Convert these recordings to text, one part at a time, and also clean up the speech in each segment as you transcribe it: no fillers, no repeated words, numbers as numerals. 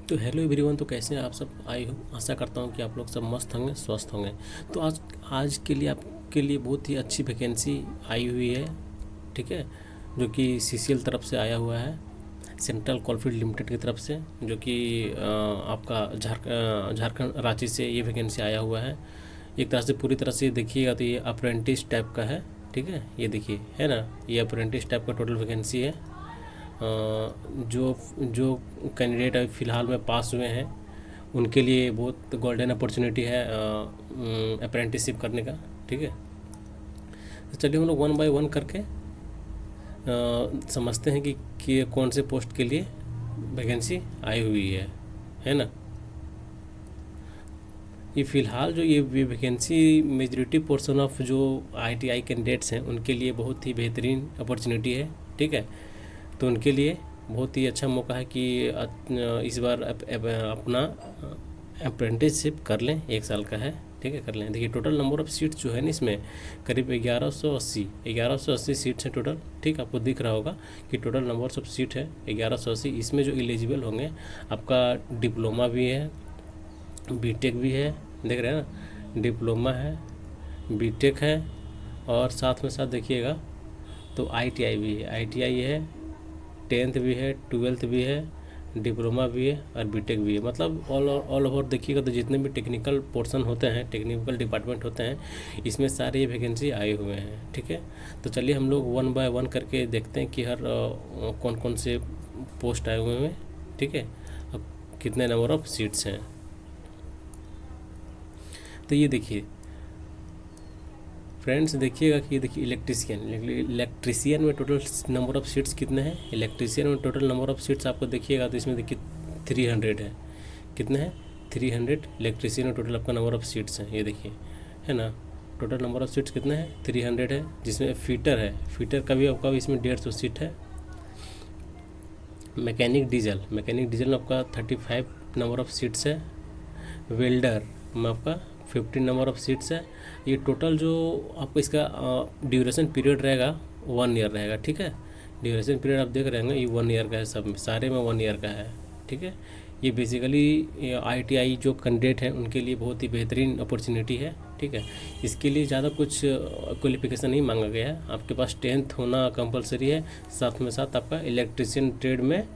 तो hello everyone, तो कैसे हैं आप सब। आई हो आशा करता हूँ कि आप लोग सब मस्त होंगे, स्वस्थ होंगे। तो आज आज के लिए आपके लिए बहुत ही अच्छी वैकेंसी आई हुई है, ठीक है, जो कि सीसीएल तरफ से आया हुआ है, सेंट्रल कोलफील्ड लिमिटेड की तरफ से, जो कि आपका झारखंड रांची से ये वैकेंसी आया हुआ है। एक तरह से पूरी तरह से देखिएगा तो ये अप्रेंटिस टाइप का है, ठीक है। ये देखिए, है ना, ये अप्रेंटिस टाइप का टोटल वैकेंसी है। जो जो कैंडिडेट अभी फ़िलहाल में पास हुए हैं उनके लिए बहुत गोल्डन अपॉर्चुनिटी है अप्रेंटिसशिप करने का, ठीक है। तो चलिए हम लोग वन बाय वन करके समझते हैं कि कौन से पोस्ट के लिए वैकेंसी आई हुई है ना। ये फ़िलहाल जो ये वैकेंसी मेजॉरिटी पोर्शन ऑफ जो आईटीआई कैंडिडेट्स हैं उनके लिए बहुत ही बेहतरीन अपॉर्चुनिटी है, ठीक है। तो उनके लिए बहुत ही अच्छा मौका है कि इस बार अपना अप्रेंटिसशिप कर लें, 1 साल का है, ठीक है, कर लें। देखिए टोटल नंबर ऑफ़ सीट्स जो है ना इसमें करीब 1180 सीट्स हैं टोटल, ठीक। आपको दिख रहा होगा कि टोटल नंबर ऑफ़ सीट है 1180। इसमें जो एलिजिबल होंगे, आपका डिप्लोमा भी है, बीटेक भी है, देख रहे हैं ना, डिप्लोमा है, बीटेक है, और साथ में साथ देखिएगा तो आईटीआई भी है, आईटीआई है, 10th भी है, 12th भी है, डिप्लोमा भी है और बीटेक भी है। मतलब ऑल ओवर देखिएगा तो जितने भी टेक्निकल पोर्शन होते हैं, टेक्निकल डिपार्टमेंट होते हैं, इसमें सारे ये वैकेंसी आए हुए हैं, ठीक है। तो चलिए हम लोग वन बाय वन करके देखते हैं कि हर कौन कौन से पोस्ट आए हुए हैं, ठीक है, अब कितने नंबर ऑफ़ सीट्स हैं। तो ये देखिए फ्रेंड्स, देखिएगा कि ये देखिए इलेक्ट्रीशियन में टोटल नंबर ऑफ़ सीट्स कितने हैं। इलेक्ट्रीशियन में टोटल नंबर ऑफ़ सीट्स आपको देखिएगा तो इसमें देखिए 300 है। कितने हैं? 300 इलेक्ट्रीशियन में टोटल आपका नंबर ऑफ़ सीट्स हैं, ये देखिए, है ना। टोटल नंबर ऑफ़ सीट्स कितने हैं? 300 है। जिसमें फीटर है, फीटर का भी आपका इसमें 150 सीट है। मैकेनिक डीजल में आपका 35 नंबर ऑफ़ सीट्स है। वेल्डर में आपका 15 नंबर ऑफ़ सीट्स है। ये टोटल जो आपको इसका ड्यूरेशन पीरियड रहेगा 1 ईयर रहेगा, ठीक है। ड्यूरेशन पीरियड आप देख रहे हैं ये 1 ईयर का है, सब में सारे में 1 ईयर का है, ठीक है। ये बेसिकली आईटीआई जो कैंडिडेट हैं उनके लिए बहुत ही बेहतरीन अपॉर्चुनिटी है, ठीक है। इसके लिए ज़्यादा कुछ क्वालिफिकेशन नहीं मांगा गया है, आपके पास 10th होना कंपलसरी है। साथ में साथ आपका इलेक्ट्रिशियन ट्रेड में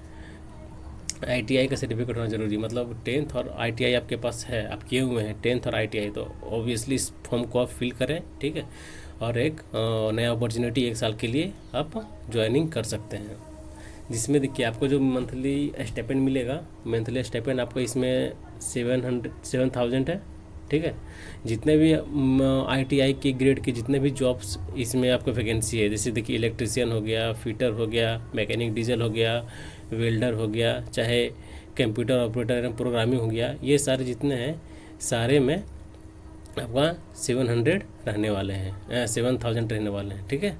आईटीआई का सर्टिफिकेट होना जरूरी है। मतलब 10th और आईटीआई आपके पास है, आप किए हुए हैं 10th और आईटीआई, तो ऑब्वियसली इस फॉर्म को आप फिल करें, ठीक है। और एक नया अपॉर्चुनिटी 1 साल के लिए आप ज्वाइनिंग कर सकते हैं, जिसमें देखिए आपको जो मंथली स्टाइपेंड मिलेगा, मंथली स्टाइपेंड आपको इसमें 7,000 है, ठीक है। जितने भी आईटीआई के ग्रेड के जितने भी जॉब्स इसमें आपको वैकेंसी है, जैसे देखिए इलेक्ट्रिशियन हो गया, फिटर हो गया, मैकेनिक डीजल हो गया, वेल्डर हो गया, चाहे कंप्यूटर ऑपरेटर एवं प्रोग्रामिंग हो गया, ये सारे जितने हैं सारे में आपका 700 रहने वाले हैं, 7,000 रहने वाले हैं, ठीक है।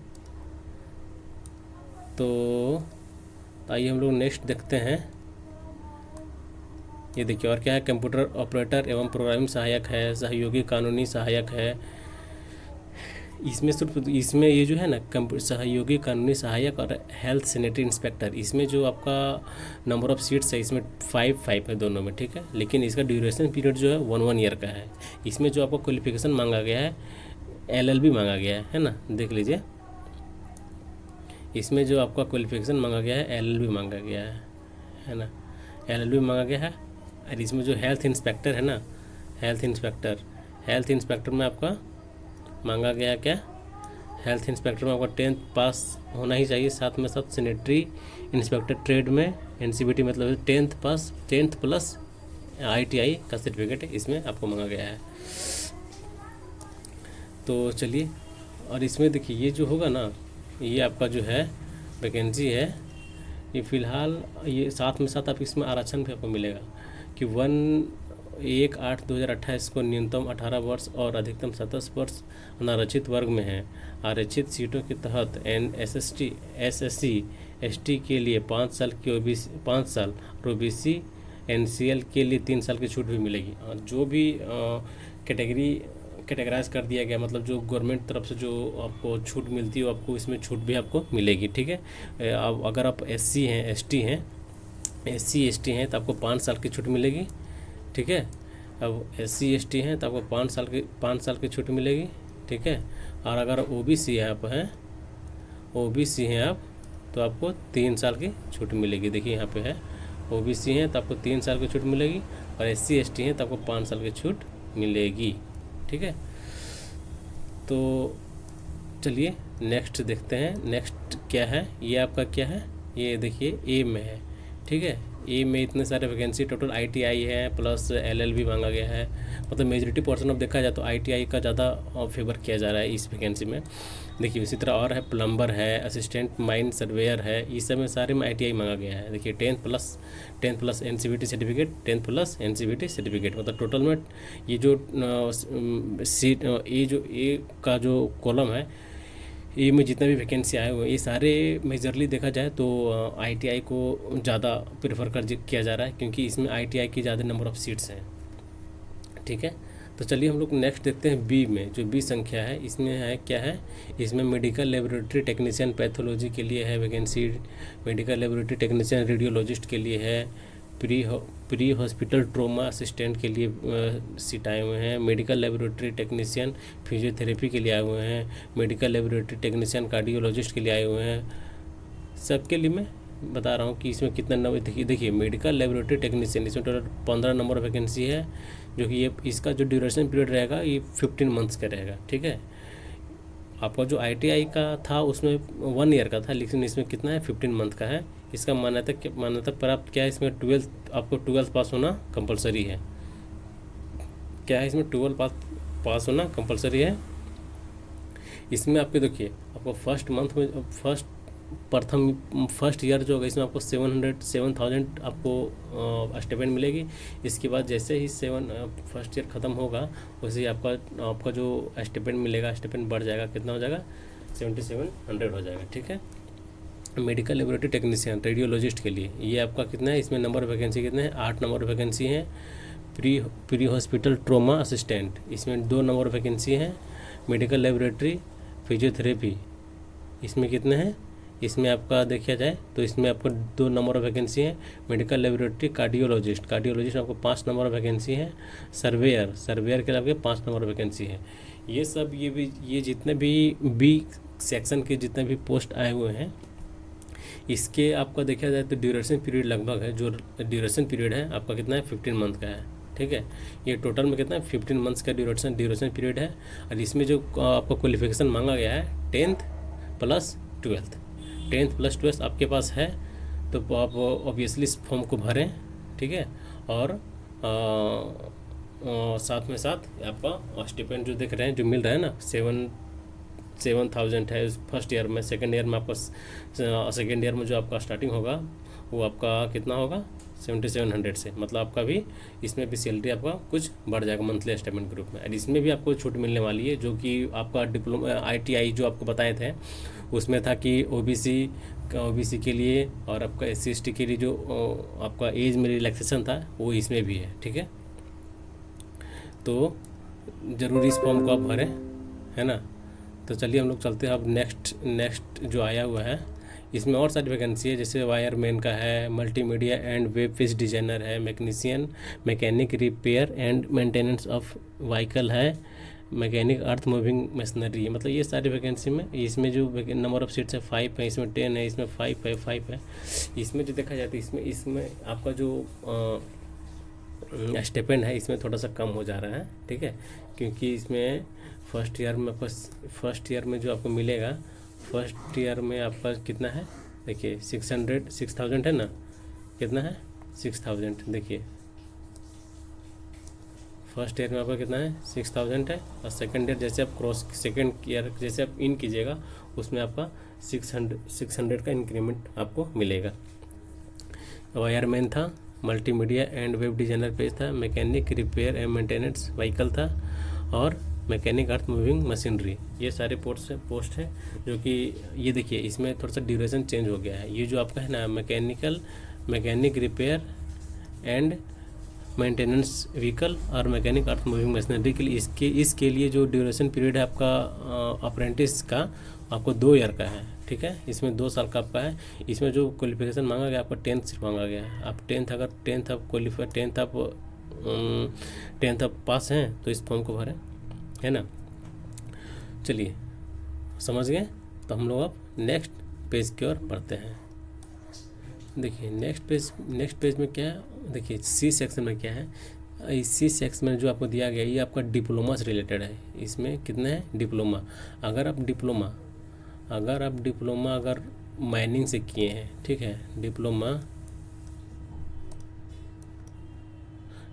तो आइए हम लोग नेक्स्ट देखते हैं। ये देखिए और क्या है, कंप्यूटर ऑपरेटर एवं प्रोग्रामिंग सहायक है, सहयोगी कानूनी सहायक है। इसमें सिर्फ इसमें ये जो है ना सहयोगी कानूनी सहायक और हेल्थ सैनिटरी इंस्पेक्टर, इसमें जो आपका नंबर ऑफ़ सीट्स है इसमें 5 है दोनों में, ठीक है। लेकिन इसका ड्यूरेशन पीरियड जो है 1 ईयर का है। इसमें जो आपको क्वालिफिकेशन मांगा गया है एलएलबी मांगा गया है ना, देख लीजिए। इसमें जो आपका क्वालिफिकेशन मांगा गया है एलएलबी मांगा गया है ना, एलएलबी मांगा गया है। और इसमें जो हेल्थ इंस्पेक्टर है ना, हेल्थ इंस्पेक्टर में आपका मांगा गया क्या, हेल्थ इंस्पेक्टर में आपका 10th पास होना ही चाहिए। साथ में साथ सैनिटरी इंस्पेक्टर ट्रेड में एनसीबीटी मतलब 10th पास, 10th प्लस आईटीआई का सर्टिफिकेट इसमें आपको मांगा गया है। तो चलिए, और इसमें देखिए ये जो होगा ना, ये आपका जो है वैकेंसी है, ये फ़िलहाल ये साथ में साथ आप इसमें आरक्षण भी आपको मिलेगा कि 1/8/2028 को न्यूनतम 18 वर्ष और अधिकतम 27 वर्ष अनारक्षित वर्ग में है। आरक्षित सीटों के तहत SSC ST के लिए 5 साल की OBC 5 साल और OBC NCL के लिए 3 साल की छूट भी मिलेगी। और जो भी कैटेगराइज कर दिया गया, मतलब जो गवर्नमेंट तरफ से जो आपको छूट मिलती है आपको इसमें छूट भी आपको मिलेगी, ठीक है। अब अगर आप SC हैं ST हैं, SC ST हैं तो आपको 5 साल की छूट मिलेगी, ठीक है। अब SC ST हैं तो आपको 5 साल की छूट मिलेगी, ठीक है। और अगर OBC हैं आप तो आपको 3 साल की छूट मिलेगी। देखिए यहाँ पे है OBC हैं तो आपको 3 साल की छूट मिलेगी, और SC ST हैं तो आपको 5 साल की छूट मिलेगी, ठीक है। तो चलिए नेक्स्ट देखते हैं। नेक्स्ट क्या है, ये आपका क्या है, ये देखिए A में है, ठीक है। A में इतने सारे वैकेंसी, टोटल ITI है प्लस LLB मांगा गया है। मतलब मेजॉरिटी पोर्शन अब देखा जाए तो ITI का ज़्यादा फेवर किया जा रहा है इस वैकेंसी में। देखिए इसी तरह और है, प्लम्बर है, असिस्टेंट माइन सर्वेयर है, इस सब में सारे में ITI मांगा गया है। देखिए 10th+ NCVT certificate, 10th+ NCVT certificate, मतलब टोटल में ये जो सीट ए का जो कॉलम है, ए में जितने भी वैकेंसी आए हुए हैं ये सारे मेजरली देखा जाए तो ITI को ज़्यादा प्रेफर किया जा रहा है, क्योंकि इसमें ITI की ज़्यादा नंबर ऑफ़ सीट्स हैं, ठीक है। तो चलिए हम लोग नेक्स्ट देखते हैं B में। जो B संख्या है इसमें है क्या है, इसमें मेडिकल लेबोरेटरी टेक्नीशियन पैथोलॉजी के लिए है vacancy, medical laboratory technician radiologist के लिए है, प्री हॉस्पिटल ट्रोमा असिस्टेंट के लिए सीट आए हुए हैं, मेडिकल लेबोरेटरी टेक्नीशियन फिजियोथेरेपी के लिए आए हुए हैं, मेडिकल लेबोरेटरी टेक्नीशियन कार्डियोलॉजिस्ट के लिए आए हुए हैं। सबके लिए मैं बता रहा हूँ कि इसमें कितना नंबर। देखिए मेडिकल लेबोरेटरी टेक्नीशियन, इसमें टोटल 15 नंबर वैकेंसी है, जो कि ये इसका जो ड्यूरेशन पीरियड रहेगा ये 15 मंथ्स का रहेगा, ठीक है। आपका जो ITI का था उसमें 1 ईयर का था, लेकिन इसमें कितना है 15 मंथ का है। इसका मान्यता प्राप्त क्या है, इसमें आपको 12th पास होना कंपलसरी है। क्या है इसमें 12th पास होना कंपलसरी है। इसमें आपके देखिए आपको फर्स्ट ईयर जो होगा इसमें आपको 7,000 आपको स्टिपेंड मिलेगी। इसके बाद जैसे ही फर्स्ट ईयर ख़त्म होगा वैसे ही आपका जो स्टिपेंड मिलेगा, स्टिपेंड बढ़ जाएगा, कितना हो जाएगा 7,700 हो जाएगा, ठीक है। मेडिकल लेबोरेटरी टेक्नीशियन रेडियोलॉजिस्ट के लिए ये आपका कितना है, इसमें नंबर वैकेंसी कितने हैं, 8 नंबर वैकेंसी हैं। प्री हॉस्पिटल ट्रोमा असिस्टेंट, इसमें 2 नंबर वैकेंसी हैं। मेडिकल लेबोरेटरी फिजियोथेरेपी, इसमें कितने हैं, इसमें आपका देखा जाए तो इसमें आपको 2 नंबर वैकेंसी हैं। मेडिकल लेबोरेटरी कार्डियोलॉजिस्ट आपको 5 नंबर वैकेंसी हैं। सर्वेयर के लिए आपके 5 नंबर वैकेंसी है। ये सब ये जितने भी B सेक्शन के जितने भी पोस्ट आए हुए हैं, इसके आपका देखा जाए तो ड्यूरेशन पीरियड लगभग है, जो ड्यूरेशन पीरियड है आपका कितना है 15 मंथ का है, ठीक है। ये टोटल में कितना है 15 मंथ्स का ड्यूरेशन पीरियड है। और इसमें जो आपका क्वालिफिकेशन मांगा गया है 10th+12 आपके पास है तो आप ऑब्वियसली इस फॉर्म को भरें, ठीक है। और साथ में साथ आपका स्टिपेंड जो देख रहे हैं जो मिल रहा है ना 7,000 है फर्स्ट ईयर में। सेकेंड ईयर में आपका सेकेंड ईयर में जो आपका स्टार्टिंग होगा वो आपका कितना होगा 7,700 से, मतलब आपका भी इसमें भी सैलरी आपका कुछ बढ़ जाएगा मंथली स्टेटमेंट के रूप में। और इसमें भी आपको छूट मिलने वाली है, जो कि आपका डिप्लोमा ITI जो आपको बताए थे उसमें था कि OBC के लिए और आपका SC ST के लिए जो आपका एज में रिलैक्सेशन था वो इसमें भी है, ठीक है। तो ज़रूरी इस फॉर्म को आप भरें, है ना। तो चलिए हम लोग चलते हैं अब नेक्स्ट जो आया हुआ है इसमें और सारी वैकेंसी है, जैसे वायरमैन का है, multimedia and web page designer है, mechanic repair and maintenance of vehicle है, मैकेनिक अर्थ मूविंग मशीनरी है। मतलब ये सारी वैकेंसी में इसमें जो नंबर ऑफ सीट्स है 5 है, इसमें 10 है, इसमें 5 है। इसमें जो देखा जाता है इसमें आपका जो स्टिपेंड है इसमें थोड़ा सा कम हो जा रहा है, ठीक है। क्योंकि इसमें फर्स्ट ईयर में जो आपको मिलेगा, फर्स्ट ईयर में आपका कितना है देखिए 6,000 है ना, कितना है 6,000। देखिए फर्स्ट ईयर में आपका कितना है 6,000 है, और सेकंड ईयर जैसे आप सेकंड ईयर जैसे आप इन कीजिएगा उसमें आपका 600 का इंक्रीमेंट आपको मिलेगा। वायरमैन था, multimedia and web designer page था, mechanic repair and maintenance vehicle था, और मैकेनिक अर्थ मूविंग मशीनरी। ये सारे पोस्ट हैं जो कि ये देखिए इसमें थोड़ा सा ड्यूरेशन चेंज हो गया है। ये जो आपका है ना mechanic repair and maintenance vehicle और मैकेनिक अर्थ मूविंग मशीनरी के लिए इसके लिए जो ड्यूरेशन पीरियड है आपका अप्रेंटिस का आपको 2 ईयर का है, ठीक है। इसमें 2 साल का आपका है। इसमें जो क्वालिफिकेशन मांगा गया आपका 10th सिर्फ मांगा गया है। आप 10th अगर 10th आप क्वालिफाई 10th आप पास हैं तो इस फॉर्म को भरें, है ना। चलिए समझ गए। तो हम लोग अब नेक्स्ट पेज की ओर बढ़ते हैं। देखिए नेक्स्ट पेज में क्या है, देखिए सी सेक्शन में क्या है। इस सी सेक्शन में जो आपको दिया गया ये आपका डिप्लोमा से रिलेटेड है। इसमें कितना है, डिप्लोमा। अगर आप डिप्लोमा अगर माइनिंग से किए हैं, ठीक है,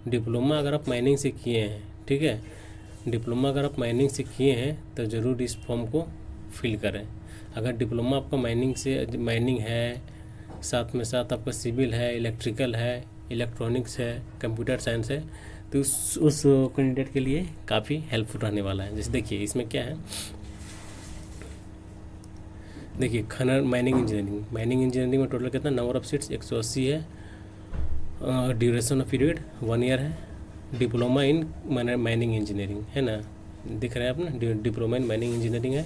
डिप्लोमा अगर आप माइनिंग से किए हैं, ठीक है, डिप्लोमा अगर आप माइनिंग से किए हैं तो ज़रूर इस फॉर्म को फिल करें। अगर डिप्लोमा आपका माइनिंग है, साथ में साथ आपका सिविल है, इलेक्ट्रिकल है, इलेक्ट्रॉनिक्स है, कंप्यूटर साइंस है, तो उस कैंडिडेट के लिए काफ़ी हेल्पफुल रहने वाला है। जैसे देखिए इसमें क्या है, देखिए खनन माइनिंग इंजीनियरिंग में टोटल कितना नंबर ऑफ सीट्स 180 है। ड्यूरेशन ऑफ पीरियड 1 ईयर है। डिप्लोमा इन माइनिंग इंजीनियरिंग है ना, दिख रहा है अपना, डिप्लोमा इन माइनिंग इंजीनियरिंग है।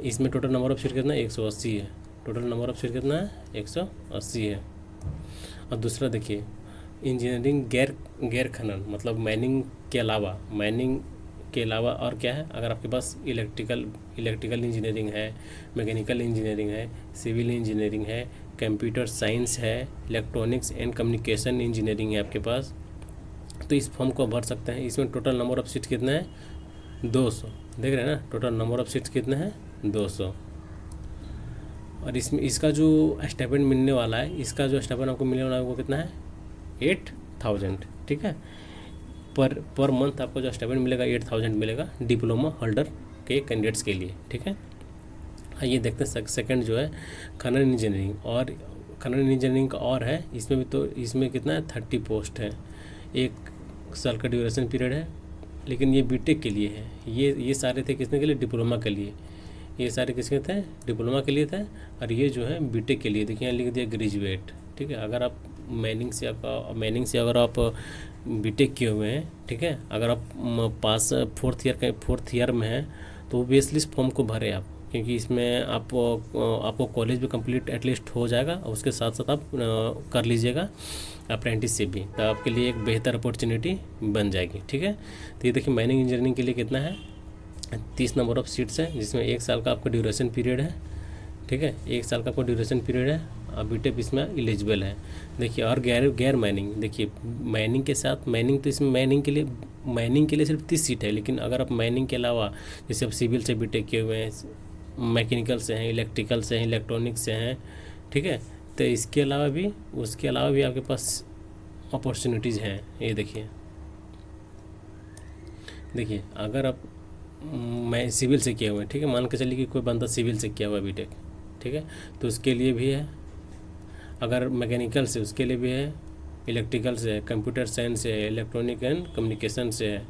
इसमें टोटल नंबर ऑफ सीट कितना 180 है। टोटल नंबर ऑफ सीट कितना है 180 है। और दूसरा देखिए इंजीनियरिंग गैर खनन, मतलब माइनिंग के अलावा और क्या है, अगर आपके पास इलेक्ट्रिकल इंजीनियरिंग है, मैकेनिकल इंजीनियरिंग है, सिविल इंजीनियरिंग है, कंप्यूटर साइंस है, इलेक्ट्रॉनिक्स एंड कम्युनिकेशन इंजीनियरिंग है आपके पास, तो इस फॉर्म को भर सकते हैं। इसमें टोटल नंबर ऑफ सीट कितना है 200, देख रहे हैं ना, टोटल नंबर ऑफ सीट्स कितने हैं 200। और इसमें इसका जो स्टाइपेंड मिलने वाला है, इसका जो स्टाइपेंड आपको मिलने वाला है वो कितना है 8000, ठीक है। पर मंथ आपको जो स्टाइपेंड मिलेगा 8000 मिलेगा डिप्लोमा होल्डर के कैंडिडेट्स के लिए, ठीक है। ये देखते हैं सेकंड जो है खनन इंजीनियरिंग का और है। इसमें भी तो इसमें कितना है 30 पोस्ट है, 1 साल का ड्यूरेशन पीरियड है, लेकिन ये बीटेक के लिए है। ये सारे थे किसने के लिए, डिप्लोमा के लिए। ये सारे किसके थे, डिप्लोमा के लिए थे। और ये जो है बीटेक के लिए, देखिए यहाँ लिख दिया ग्रेजुएट, ठीक है। अगर आप माइनिंग से अगर आप बीटेक किए हुए हैं, ठीक है, अगर आप पास 4th ईयर में हैं तो ऑब्वियसली इस फॉर्म को भरें आप, क्योंकि इसमें आपको कॉलेज भी कंप्लीट एटलीस्ट हो जाएगा और उसके साथ साथ आप कर लीजिएगा अप्रेंटिसशिप भी, तो आपके लिए एक बेहतर अपॉर्चुनिटी बन जाएगी, ठीक है। तो ये देखिए माइनिंग इंजीनियरिंग के लिए कितना है 30 नंबर ऑफ सीट्स है, जिसमें 1 साल का आपका ड्यूरेशन पीरियड है, ठीक है, 1 साल का आपको ड्यूरेशन पीरियड है। और बीटेक इसमें एलिजिबल है। देखिए और गैर माइनिंग, देखिए माइनिंग के साथ तो इसमें माइनिंग के लिए सिर्फ 30 सीट है, लेकिन अगर आप माइनिंग के अलावा जैसे आप सिविल से बीटेक किए हुए हैं, मैकेनिकल से हैं, इलेक्ट्रिकल से हैं, इलेक्ट्रॉनिक्स से हैं, ठीक है, तो उसके अलावा भी आपके पास अपॉर्चुनिटीज़ हैं। ये देखिए अगर आप मैं सिविल से किया हुआ है, ठीक है, मान के चलिए कि कोई बंदा सिविल से किया हुआ है बीटेक, ठीक है, तो उसके लिए भी है। अगर मैकेनिकल से उसके लिए भी है, इलेक्ट्रिकल से है, कंप्यूटर साइंस से है, इलेक्ट्रॉनिक एंड कम्युनिकेशन से है,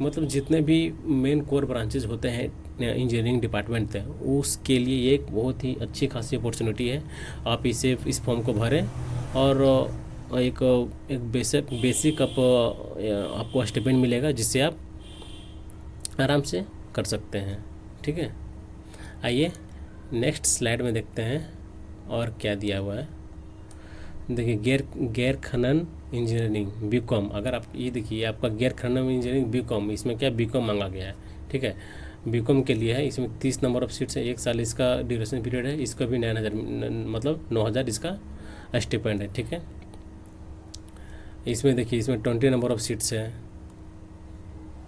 मतलब जितने भी मेन कोर ब्रांचेज होते हैं इंजीनियरिंग डिपार्टमेंट में, उसके लिए ये एक बहुत ही अच्छी खासी अपॉर्चुनिटी है। आप इस फॉर्म को भरें और एक बेसिक आपको स्टाइपेंड मिलेगा, जिससे आप आराम से कर सकते हैं, ठीक है। आइए नेक्स्ट स्लाइड में देखते हैं और क्या दिया हुआ है। देखिए गैर खनन इंजीनियरिंग बीकॉम, अगर आप ये देखिए आपका गैर खनन इंजीनियरिंग बीकॉम, इसमें क्या बीकॉम मांगा गया है, ठीक है, बीकॉम के लिए है। इसमें 30 नंबर ऑफ सीट्स है, 1 साल इसका ड्यूरेशन पीरियड है। इसका भी 9,000 इसका स्टिपेंड है, ठीक है। इसमें देखिए इसमें 20 नंबर ऑफ सीट्स है,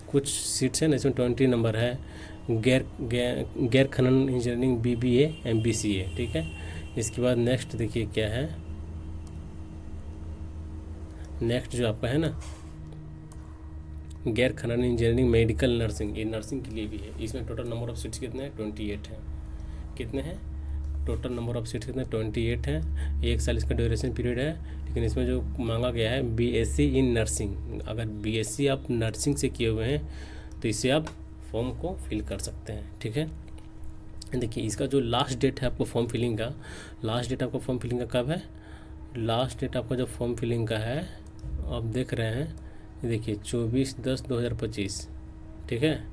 कुछ सीट्स है ना इसमें 20 नंबर है। गैर खनन इंजीनियरिंग BBA MBCA, ठीक है। इसके बाद नेक्स्ट देखिए क्या है, नेक्स्ट जो आपका है ना गैर खनन इंजीनियरिंग मेडिकल नर्सिंग, ये नर्सिंग के लिए भी है। इसमें टोटल नंबर ऑफ सीट्स कितने हैं 28 हैं। कितने हैं टोटल नंबर ऑफ सीट्स कितने 28 हैं। 1 साल इसका ड्यूरेशन पीरियड है, लेकिन इसमें जो मांगा गया है BSc इन नर्सिंग। अगर BSc आप नर्सिंग से किए हुए हैं तो इससे आप फॉर्म को फिल कर सकते हैं, ठीक है। देखिए इसका जो लास्ट डेट है आपको फॉर्म फिलिंग का, लास्ट डेट आपका फॉर्म फिलिंग का कब है, लास्ट डेट आपका जो फॉर्म फिलिंग का है आप देख रहे हैं, ये देखिए 24/10/2025, ठीक है,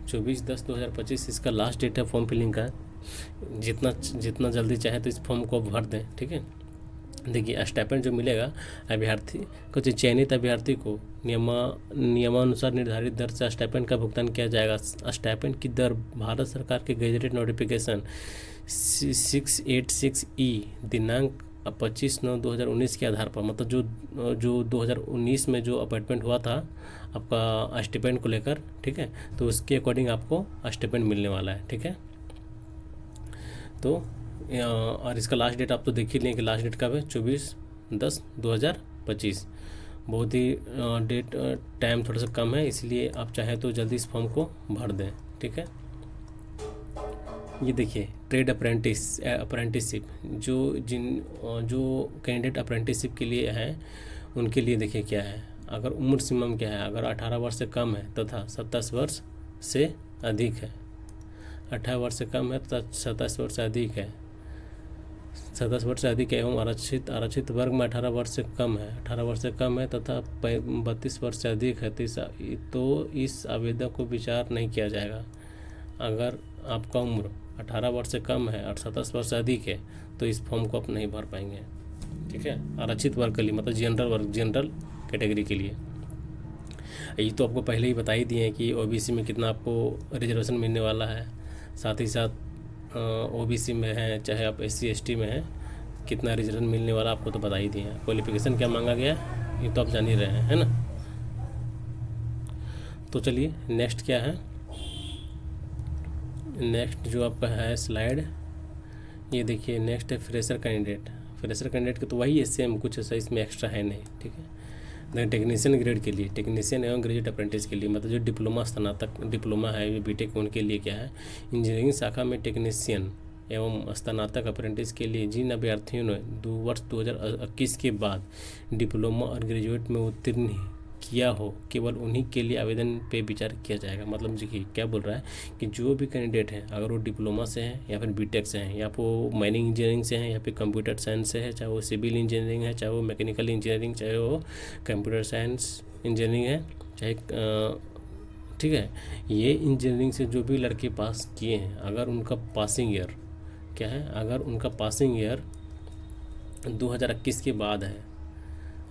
24/10/2025 इसका लास्ट डेट है फॉर्म फिलिंग का। जितना जितना जल्दी चाहे तो इस फॉर्म को भर दें, ठीक है। देखिए स्टाइपेंड जो मिलेगा अभ्यर्थी को, चयनित अभ्यर्थी को नियमानुसार निर्धारित दर से स्टाइपेंड का भुगतान किया जाएगा। स्टाइपेंड की दर भारत सरकार के गजेटेड नोटिफिकेशन 686E दिनांक 25/9/2019 के आधार पर, मतलब जो 2019 में जो अपॉइंटमेंट हुआ था आपका स्टाइपेंड को लेकर, ठीक है, तो उसके अकॉर्डिंग आपको स्टाइपेंड मिलने वाला है, ठीक है। तो और इसका लास्ट डेट आप तो देख ही लें कि लास्ट डेट कब है, 24/10/2025। बहुत ही टाइम थोड़ा सा कम है, इसलिए आप चाहें तो जल्दी इस फॉर्म को भर दें, ठीक है। ये देखिए ट्रेड अप्रेंटिसशिप, जो कैंडिडेट अप्रेंटिसशिप के लिए हैं उनके लिए देखिए क्या है। अगर उम्र सीमा क्या है, अगर 18 वर्ष से कम है तथा 27 वर्ष से अधिक है, 18 वर्ष से कम है तथा 27 वर्ष से अधिक है, 27 वर्ष से अधिक है एवं आरक्षित वर्ग में 18 वर्ष से कम है, 18 वर्ष से कम है तथा 32 वर्ष से अधिक है, तो इस आवेदन को विचार नहीं किया जाएगा। अगर आपका उम्र 18 वर्ष से कम है और 27 वर्ष से अधिक है तो इस फॉर्म को आप नहीं भर पाएंगे, ठीक है। आरक्षित वर्ग के लिए, मतलब जनरल कैटेगरी के लिए। ये तो आपको पहले ही बता ही दिए हैं कि ओबीसी में कितना आपको रिजर्वेशन मिलने वाला है, साथ ही साथ ओबीसी में है चाहे आप SC ST में हैं कितना रिजर्वेशन मिलने वाला आपको तो बता ही दिए हैं। क्वालिफिकेशन क्या मांगा गया ये तो आप जान ही रहे हैं, है ना। तो चलिए नेक्स्ट क्या है, नेक्स्ट जो आपका है स्लाइड, ये देखिए नेक्स्ट है फ्रेशर कैंडिडेट के तो वही है सेम, कुछ ऐसा इसमें एक्स्ट्रा है नहीं, ठीक है। टेक्नीशियन ग्रेड के लिए, टेक्नीशियन एवं ग्रेजुएट अप्रेंटिस के लिए, मतलब जो डिप्लोमा है बीटेक, उनके लिए क्या है, इंजीनियरिंग शाखा में टेक्नीशियन एवं स्नातक अप्रेंटिस के लिए जिन अभ्यर्थियों ने वर्ष 2021 के बाद डिप्लोमा और ग्रेजुएट में उत्तीर्ण किया हो, केवल उन्हीं के लिए आवेदन पे विचार किया जाएगा। मतलब देखिए क्या बोल रहा है कि जो भी कैंडिडेट हैं, अगर वो डिप्लोमा से हैं या फिर बीटेक से हैं या फिर वो माइनिंग इंजीनियरिंग से हैं या फिर कंप्यूटर साइंस से है, चाहे वो सिविल इंजीनियरिंग है, चाहे वो मैकेनिकल इंजीनियरिंग, चाहे वो कंप्यूटर साइंस इंजीनियरिंग है, चाहे ठीक है, ये इंजीनियरिंग से जो भी लड़के पास किए हैं, अगर उनका पासिंग ईयर क्या है, अगर उनका पासिंग ईयर 2021 के बाद है,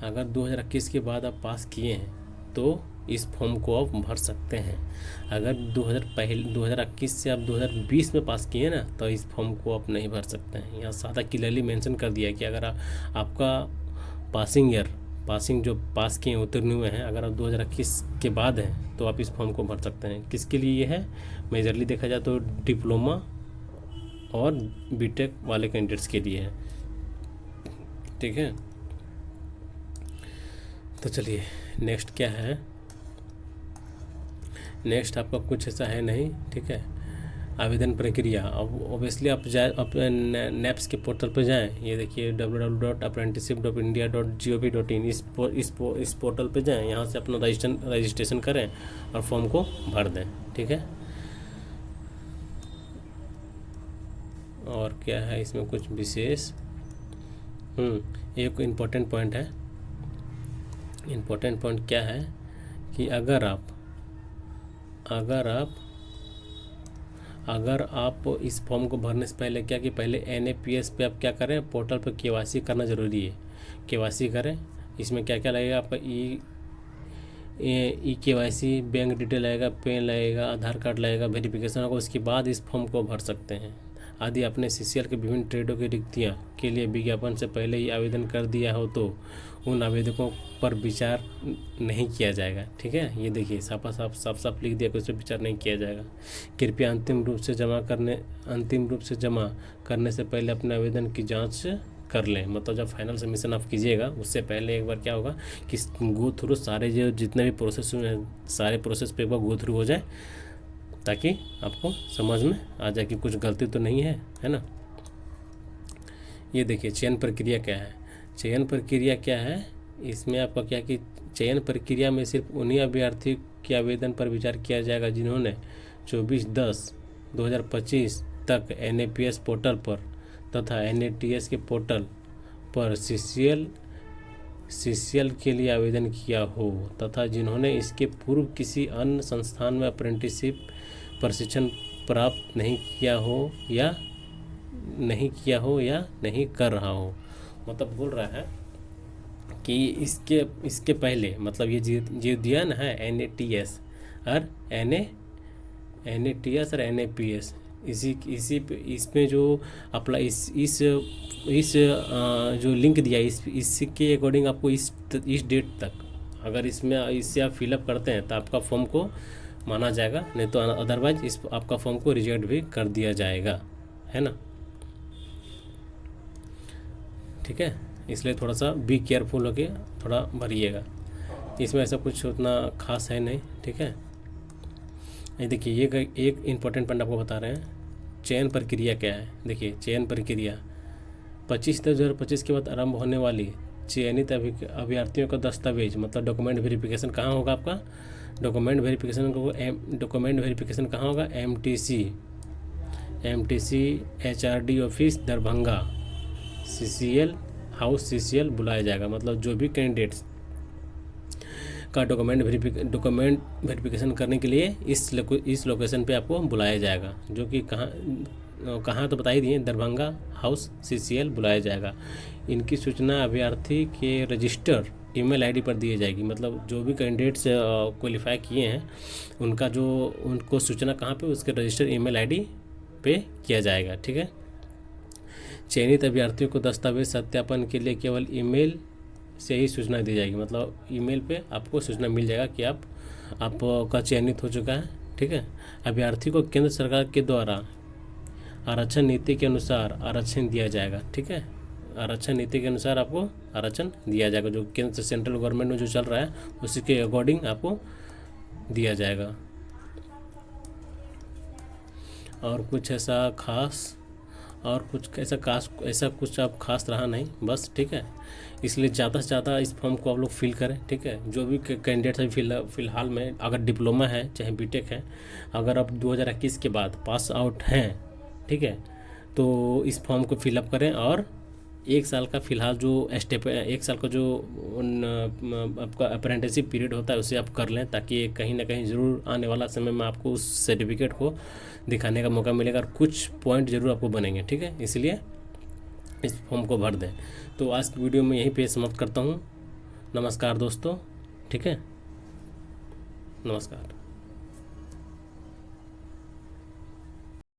अगर 2021 के बाद आप पास किए हैं तो इस फॉर्म को आप भर सकते हैं। अगर 2021 से आप 2020 में पास किए ना तो इस फॉर्म को आप नहीं भर सकते हैं। यहाँ सादा क्लियरली मेंशन कर दिया कि अगर आपका पासिंग जो पास किए उत्तीर्ण हुए हैं, अगर आप 2021 के बाद हैं तो आप इस फॉर्म को भर सकते हैं। किसके लिए ये है, मेजरली देखा जाए तो डिप्लोमा और बीटेक वाले कैंडिडेट्स के लिए है, ठीक है। तो चलिए नेक्स्ट क्या है, नेक्स्ट आपका कुछ ऐसा है नहीं, ठीक है। आवेदन प्रक्रिया, अब ऑब्वियसली आप नेप्स के पोर्टल पर जाएं, ये देखिए www.apprenticeship.india.gov.in इस पोर्टल पर जाएं, यहाँ से अपना रजिस्ट्रेशन करें और फॉर्म को भर दें, ठीक है। और क्या है इसमें कुछ विशेष, एक इम्पोर्टेंट पॉइंट है। इम्पोर्टेंट पॉइंट क्या है कि अगर आप इस फॉर्म को भरने से पहले क्या कि पहले NAPS पे आप क्या करें, पोर्टल पर KYC करना ज़रूरी है। KYC करें, इसमें क्या क्या लगेगा आपका KYC, बैंक डिटेल लगेगा, पैन लगेगा, आधार कार्ड लगेगा, वेरिफिकेशन होगा, उसके बाद इस फॉर्म को भर सकते हैं। यदि आपने CCL के विभिन्न ट्रेडों की रिक्तियाँ के लिए विज्ञापन से पहले ही आवेदन कर दिया हो तो उन आवेदकों पर विचार नहीं किया जाएगा, ठीक है। ये देखिए साफ साफ लिख दिया कि उस पर विचार नहीं किया जाएगा। कृपया अंतिम रूप से जमा करने से पहले अपने आवेदन की जाँच कर लें। मतलब जब फाइनल सबमिशन आप कीजिएगा उससे पहले एक बार क्या होगा कि गो थ्रू सारे जो जितने भी प्रोसेस हुए हैं सारे प्रोसेस पे एक बार गो थ्रू हो जाए, ताकि आपको समझ में आ जाए कि कुछ गलती तो नहीं है ना। ये देखिए चयन प्रक्रिया क्या है। चयन प्रक्रिया क्या है, इसमें आपका क्या कि चयन प्रक्रिया में सिर्फ उन्हीं अभ्यर्थी के आवेदन पर विचार किया जाएगा जिन्होंने 24/10/2025 तक NAPS पोर्टल पर तथा NATS के पोर्टल पर सीसीएल के लिए आवेदन किया हो तथा जिन्होंने इसके पूर्व किसी अन्य संस्थान में अप्रेंटिसशिप प्रशिक्षण प्राप्त नहीं कर रहा हो। मतलब बोल रहा है कि इसके पहले, मतलब ये जो दिया ना है NATS और NATS और NAPS, इसमें जो अपना इस जो लिंक दिया है इसके अकॉर्डिंग आपको इस डेट तक अगर इससे आप फिलअप करते हैं तो आपका फॉर्म को माना जाएगा, नहीं तो अदरवाइज इस आपका फॉर्म को रिजेक्ट भी कर दिया जाएगा, है ना। ठीक है, इसलिए थोड़ा सा बी केयरफुल होके थोड़ा भरिएगा। इसमें ऐसा कुछ उतना खास है नहीं। ठीक है, ये देखिए ये एक इम्पोर्टेंट पॉइंट आपको बता रहे हैं, चयन प्रक्रिया क्या है। देखिए चयन प्रक्रिया 25/10/2025 के बाद आरंभ होने वाली चयनित अभ्यर्थियों का दस्तावेज मतलब डॉक्यूमेंट वेरिफिकेशन कहाँ होगा आपका, डॉक्यूमेंट वेरिफिकेशन कहाँ होगा, MTC HRD office Darbhanga CCL house CCL बुलाया जाएगा। मतलब जो भी कैंडिडेट्स का डॉक्यूमेंट वेरिफिकेशन करने के लिए इस लोकेशन पे आपको बुलाया जाएगा, जो कि कहाँ तो बता ही दिए, दरभंगा हाउस CCL बुलाया जाएगा। इनकी सूचना अभ्यर्थी के रजिस्टर ईमेल आईडी पर दी जाएगी। मतलब जो भी कैंडिडेट्स क्वालिफाई किए हैं उनको सूचना कहाँ पे, उसके रजिस्टर ईमेल आईडी पे किया जाएगा। ठीक है, चयनित अभ्यर्थियों को दस्तावेज सत्यापन के लिए केवल ईमेल से ही सूचना दी जाएगी। मतलब ईमेल पे आपको सूचना मिल जाएगा कि आपका चयनित हो चुका है। ठीक है, अभ्यर्थी को केंद्र सरकार के द्वारा आरक्षण नीति के अनुसार आरक्षण दिया जाएगा। ठीक है, आरक्षण नीति के अनुसार आपको आरक्षण दिया जाएगा, जो केंद्र सेंट्रल गवर्नमेंट में जो चल रहा है उसी के अकॉर्डिंग आपको दिया जाएगा। और कुछ ऐसा कुछ आप खास रहा नहीं बस। ठीक है, इसलिए ज़्यादा से ज़्यादा इस फॉर्म को आप लोग फिल करें। ठीक है, जो भी कैंडिडेट है फिलहाल में अगर डिप्लोमा है चाहे बीटेक है, अगर आप 2021 के बाद पास आउट हैं, ठीक है, तो इस फॉर्म को फिलअप करें और 1 साल का फिलहाल जो स्टेप 1 साल का जो आपका अप्रेंटिसशिप पीरियड होता है उसे आप कर लें, ताकि कहीं ना कहीं ज़रूर आने वाला समय में आपको उस सर्टिफिकेट को दिखाने का मौका मिलेगा और कुछ पॉइंट ज़रूर आपको बनेंगे। ठीक है, इसलिए इस फॉर्म को भर दें। तो आज की वीडियो में यहीं पे समाप्त करता हूँ। नमस्कार दोस्तों। ठीक है, नमस्कार।